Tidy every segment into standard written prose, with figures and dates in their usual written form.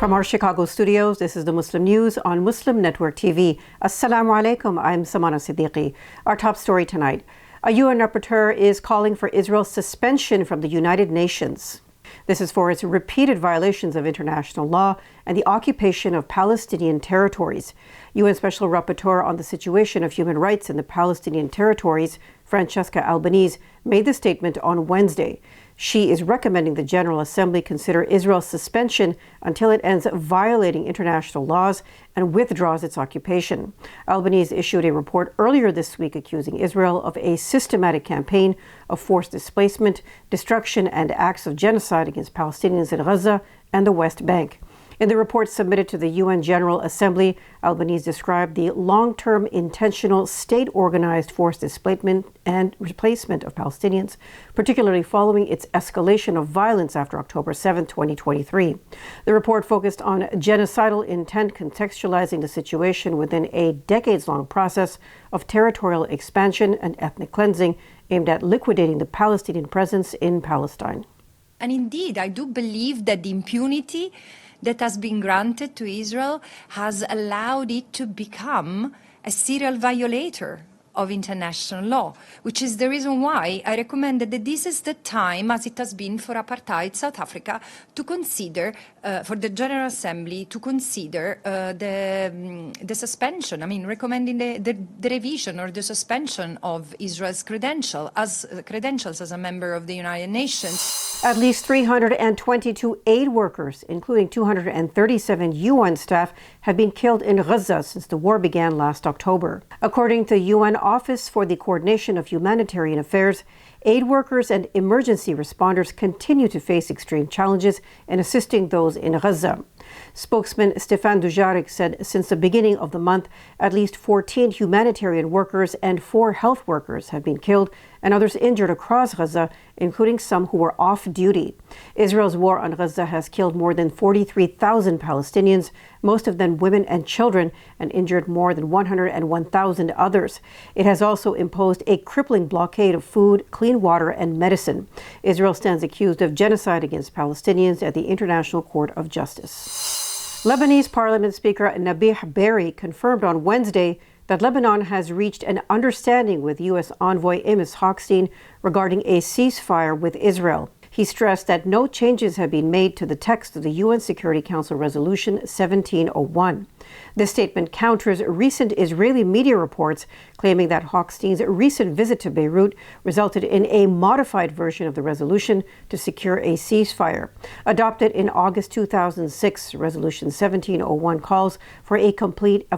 From our Chicago studios, this is the Muslim News on Muslim Network TV. Assalamu alaikum, I'm Samana Siddiqui. Our top story tonight. A UN rapporteur is calling for Israel's suspension from the United Nations. This is for its repeated violations of international law and the occupation of Palestinian territories. UN Special Rapporteur on the situation of human rights in the Palestinian territories, Francesca Albanese, made the statement on Wednesday. She is recommending the General Assembly consider Israel's suspension until it ends violating international laws and withdraws its occupation. Albanese issued a report earlier this week accusing Israel of a systematic campaign of forced displacement, destruction, and acts of genocide against Palestinians in Gaza and the West Bank. In the report submitted to the UN General Assembly, Albanese described the long-term intentional state-organized forced displacement and replacement of Palestinians, particularly following its escalation of violence after October 7, 2023. The report focused on genocidal intent, contextualizing the situation within a decades-long process of territorial expansion and ethnic cleansing aimed at liquidating the Palestinian presence in Palestine. And indeed, I do believe that the impunity that has been granted to Israel has allowed it to become a serial violator of international law, which is the reason why I recommended that this is the time, as it has been for apartheid South Africa, to consider, for the General Assembly, to consider the suspension, recommending the revision or the suspension of Israel's credentials as a member of the United Nations. At least 322 aid workers, including 237 UN staff, have been killed in Gaza since the war began last October. According to the UN Office for the Coordination of Humanitarian Affairs, aid workers and emergency responders continue to face extreme challenges in assisting those in Gaza. Spokesman Stefan Dujarric said since the beginning of the month, at least 14 humanitarian workers and 4 health workers have been killed and others injured across Gaza, including some who were off duty. Israel's war on Gaza has killed more than 43,000 Palestinians, most of them women and children, and injured more than 101,000 others. It has also imposed a crippling blockade of food, clean water, and medicine. Israel stands accused of genocide against Palestinians at the International Court of Justice. Lebanese Parliament Speaker Nabih Berri confirmed on Wednesday that Lebanon has reached an understanding with U.S. envoy Amos Hochstein regarding a ceasefire with Israel. He stressed that no changes have been made to the text of the UN Security Council Resolution 1701. This statement counters recent Israeli media reports claiming that Hochstein's recent visit to Beirut resulted in a modified version of the resolution to secure a ceasefire. Adopted in August 2006, Resolution 1701 calls for a complete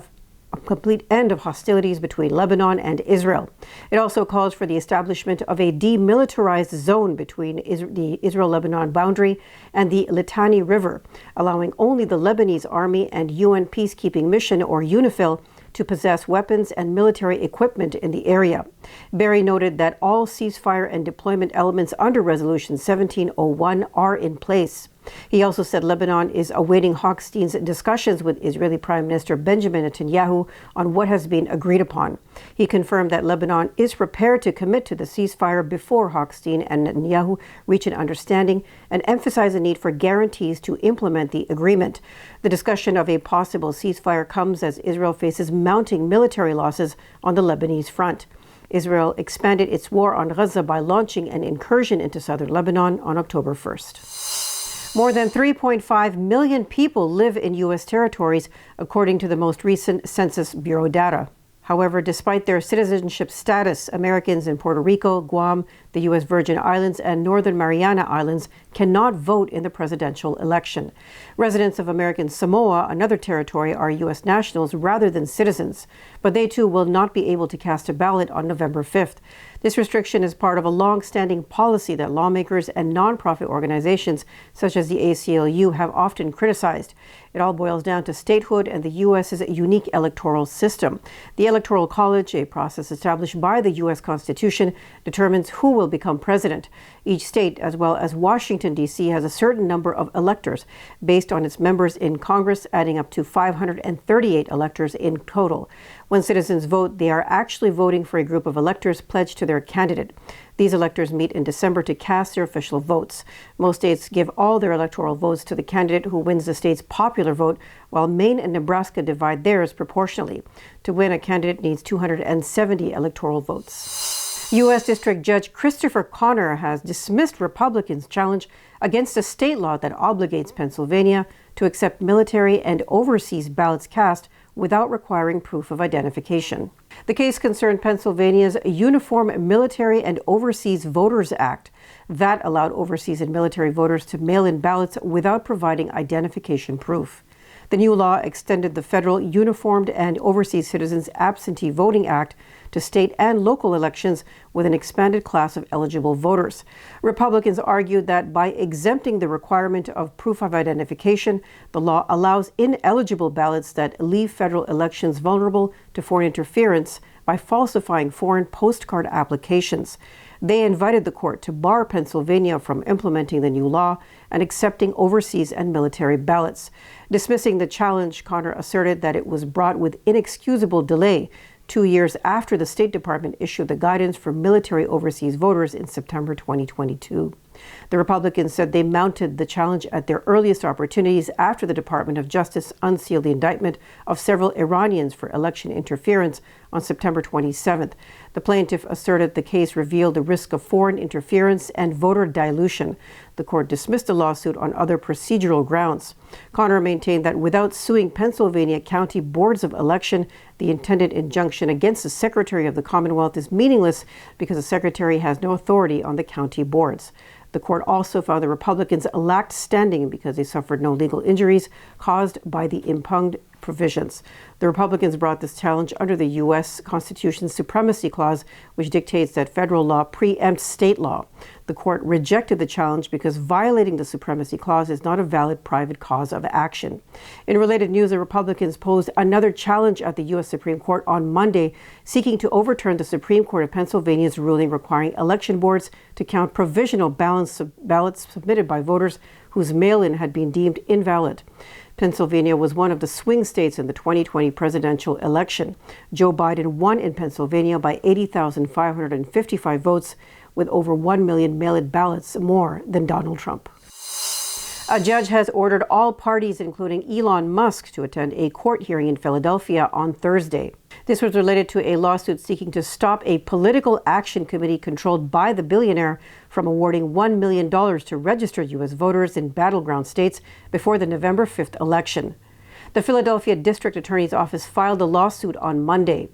end of hostilities between Lebanon and Israel. It also calls for the establishment of a demilitarized zone between the Israel-Lebanon boundary and the Litani River, allowing only the Lebanese Army and UN Peacekeeping Mission, or UNIFIL, to possess weapons and military equipment in the area. Berri noted that all ceasefire and deployment elements under Resolution 1701 are in place. He also said Lebanon is awaiting Hochstein's discussions with Israeli Prime Minister Benjamin Netanyahu on what has been agreed upon. He confirmed that Lebanon is prepared to commit to the ceasefire before Hochstein and Netanyahu reach an understanding, and emphasized the need for guarantees to implement the agreement. The discussion of a possible ceasefire comes as Israel faces mounting military losses on the Lebanese front. Israel expanded its war on Gaza by launching an incursion into southern Lebanon on October 1st. More than 3.5 million people live in U.S. territories, according to the most recent Census Bureau data. However, despite their citizenship status, Americans in Puerto Rico, Guam, the U.S. Virgin Islands, and Northern Mariana Islands cannot vote in the presidential election. Residents of American Samoa, another territory, are U.S. nationals rather than citizens, but they too will not be able to cast a ballot on November 5th. This restriction is part of a long-standing policy that lawmakers and nonprofit organizations such as the ACLU have often criticized. It all boils down to statehood and the U.S.'s unique electoral system. The Electoral College, a process established by the U.S. Constitution, determines who will become president. Each state, as well as Washington, D.C., has a certain number of electors based on its members in Congress, adding up to 538 electors in total. When citizens vote, they are actually voting for a group of electors pledged to their candidate. These electors meet in December to cast their official votes. Most states give all their electoral votes to the candidate who wins the state's popular vote, while Maine and Nebraska divide theirs proportionally. To win, a candidate needs 270 electoral votes. U.S. District Judge Christopher Connor has dismissed Republicans' challenge against a state law that obligates Pennsylvania to accept military and overseas ballots cast without requiring proof of identification. The case concerned Pennsylvania's Uniform Military and Overseas Voters Act. That allowed overseas and military voters to mail in ballots without providing identification proof. The new law extended the federal Uniformed and Overseas Citizens Absentee Voting Act to state and local elections with an expanded class of eligible voters. Republicans argued that by exempting the requirement of proof of identification, the law allows ineligible ballots that leave federal elections vulnerable to foreign interference by falsifying foreign postcard applications. They invited the court to bar Pennsylvania from implementing the new law and accepting overseas and military ballots. Dismissing the challenge, Connor asserted that it was brought with inexcusable delay 2 years after the State Department issued the guidance for military overseas voters in September 2022. The Republicans said they mounted the challenge at their earliest opportunities after the Department of Justice unsealed the indictment of several Iranians for election interference on September 27th. The plaintiff asserted the case revealed the risk of foreign interference and voter dilution. The court dismissed the lawsuit on other procedural grounds. Connor maintained that without suing Pennsylvania county boards of election, the intended injunction against the Secretary of the Commonwealth is meaningless because the Secretary has no authority on the county boards. The court also found the Republicans lacked standing because they suffered no legal injuries caused by the impugned provisions. The Republicans brought this challenge under the U.S. Constitution's Supremacy Clause, which dictates that federal law preempts state law. The court rejected the challenge because violating the Supremacy Clause is not a valid private cause of action. In related news, the Republicans posed another challenge at the U.S. Supreme Court on Monday, seeking to overturn the Supreme Court of Pennsylvania's ruling requiring election boards to count provisional ballots submitted by voters whose mail-in had been deemed invalid. Pennsylvania was one of the swing states in the 2020 presidential election. Joe Biden won in Pennsylvania by 80,555 votes, with over 1 million mail-in ballots more than Donald Trump. A judge has ordered all parties, including Elon Musk, to attend a court hearing in Philadelphia on Thursday. This was related to a lawsuit seeking to stop a political action committee controlled by the billionaire from awarding $1 million to registered U.S. voters in battleground states before the November 5th election. The Philadelphia District Attorney's Office filed a lawsuit on Monday.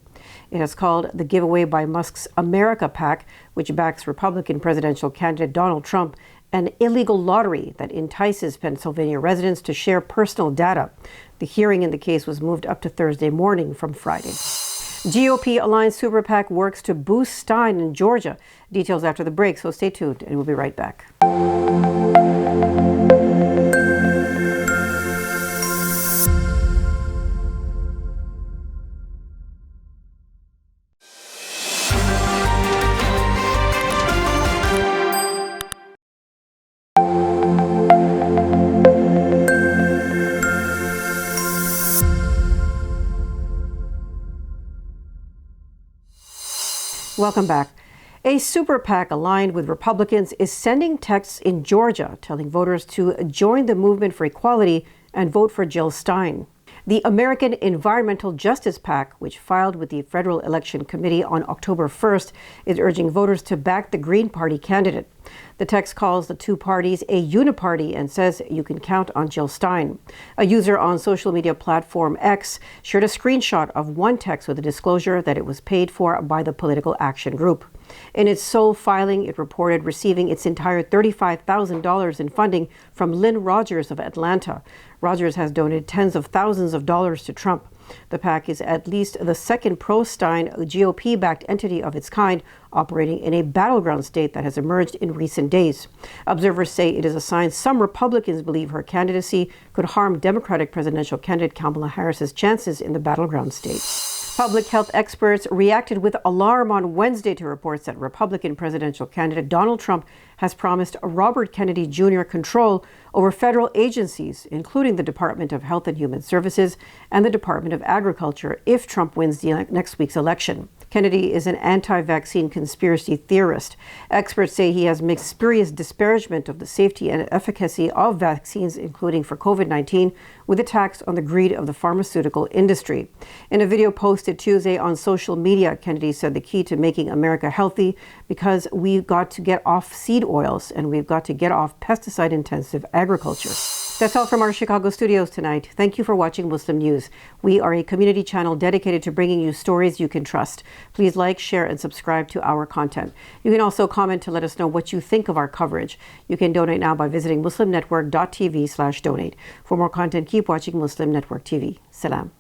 It has called the giveaway by Musk's America PAC, which backs Republican presidential candidate Donald Trump, an illegal lottery that entices Pennsylvania residents to share personal data. The hearing in the case was moved up to Thursday morning from Friday. GOP-Aligned Super PAC works to boost Stein in Georgia. Details after the break, so stay tuned and we'll be right back. Welcome back. A super PAC aligned with Republicans is sending texts in Georgia telling voters to join the movement for equality and vote for Jill Stein. The American Environmental Justice PAC, which filed with the Federal Election Committee on October 1st, is urging voters to back the Green Party candidate. The text calls the two parties a uniparty and says you can count on Jill Stein. A user on social media platform X shared a screenshot of one text with a disclosure that it was paid for by the political action group. In its sole filing, it reported receiving its entire $35,000 in funding from Lynn Rogers of Atlanta. Rogers has donated tens of thousands of dollars to Trump. The PAC is at least the second pro-Stein GOP-backed entity of its kind, operating in a battleground state that has emerged in recent days. Observers say it is a sign some Republicans believe her candidacy could harm Democratic presidential candidate Kamala Harris's chances in the battleground state. Public health experts reacted with alarm on Wednesday to reports that Republican presidential candidate Donald Trump has promised Robert Kennedy Jr. control over federal agencies, including the Department of Health and Human Services and the Department of Agriculture, if Trump wins the next week's election. Kennedy is an anti-vaccine conspiracy theorist. Experts say he has experienced disparagement of the safety and efficacy of vaccines, including for COVID-19, with attacks on the greed of the pharmaceutical industry. In a video posted Tuesday on social media, Kennedy said the key to making America healthy because we've got to get off seed oils and we've got to get off pesticide-intensive agriculture. That's all from our Chicago studios tonight. Thank you for watching Muslim News. We are a community channel dedicated to bringing you stories you can trust. Please like, share, and subscribe to our content. You can also comment to let us know what you think of our coverage. You can donate now by visiting muslimnetwork.tv/donate. For more content, keep watching Muslim Network TV. Salam.